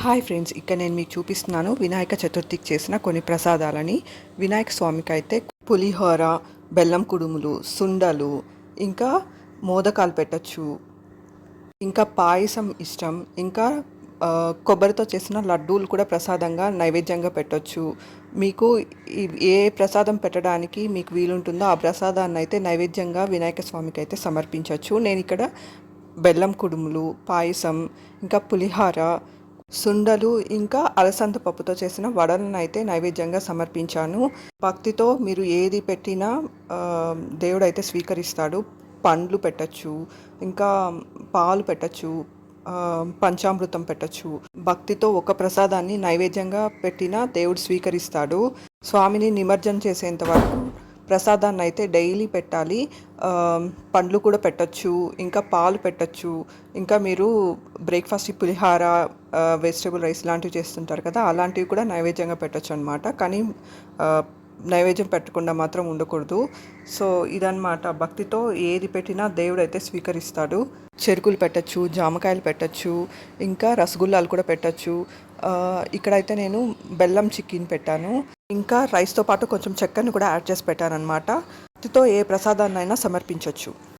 Hi friends, ఇక్కడ నేను మీకు చూపిస్తున్నాను వినాయక చతుర్థికి చేసిన కొన్ని ప్రసాదాలని. వినాయక స్వామికి అయితే పులిహోర, బెల్లం కుడుములు, సుండలు, ఇంకా మోదకాలు పెట్టచ్చు, ఇంకా పాయసం ఇష్టం, ఇంకా కొబ్బరితో చేసిన లడ్డూలు కూడా ప్రసాదంగా నైవేద్యంగా పెట్టచ్చు. మీకు ఏ ప్రసాదం పెట్టడానికి మీకు వీలుంటుందో ఆ ప్రసాదాన్ని అయితే నైవేద్యంగా వినాయక స్వామికి అయితే సమర్పించవచ్చు. నేను ఇక్కడ బెల్లం కుడుములు, పాయసం, ఇంకా పులిహార, సుండలు, ఇంకా అలసంద పప్పుతో చేసిన వడలను అయితే నైవేద్యంగా సమర్పించాను. భక్తితో మీరు ఏది పెట్టినా దేవుడైతే స్వీకరిస్తాడు. పండ్లు పెట్టచ్చు, ఇంకా పాలు పెట్టచ్చు, పంచామృతం పెట్టచ్చు. భక్తితో ఒక ప్రసాదాన్ని నైవేద్యంగా పెట్టినా దేవుడు స్వీకరిస్తాడు. స్వామిని నిమజ్జనం చేసేంత వరకు ప్రసాదాన్ని అయితే డైలీ పెట్టాలి. పండ్లు కూడా పెట్టచ్చు, ఇంకా పాలు పెట్టచ్చు, ఇంకా మీరు బ్రేక్ఫాస్ట్ పులిహార, వెజిటబుల్ రైస్ లాంటివి చేస్తుంటారు కదా, అలాంటివి కూడా నైవేద్యంగా పెట్టచ్చు అనమాట. కానీ నైవేద్యం పెట్టకుండా మాత్రం ఉండకూడదు. సో ఇదన్నమాట, భక్తితో ఏది పెట్టినా దేవుడు అయితే స్వీకరిస్తాడు. చెరుకులు పెట్టచ్చు, జామకాయలు పెట్టచ్చు, ఇంకా రసగుల్లాలు కూడా పెట్టచ్చు. ఇక్కడైతే నేను బెల్లం చిక్కీని పెట్టాను, ఇంకా రైస్తో పాటు కొంచెం చక్కెరని కూడా యాడ్ చేసి పెట్టాను అనమాట. భక్తితో ఏ ప్రసాదాన్నైనా సమర్పించవచ్చు.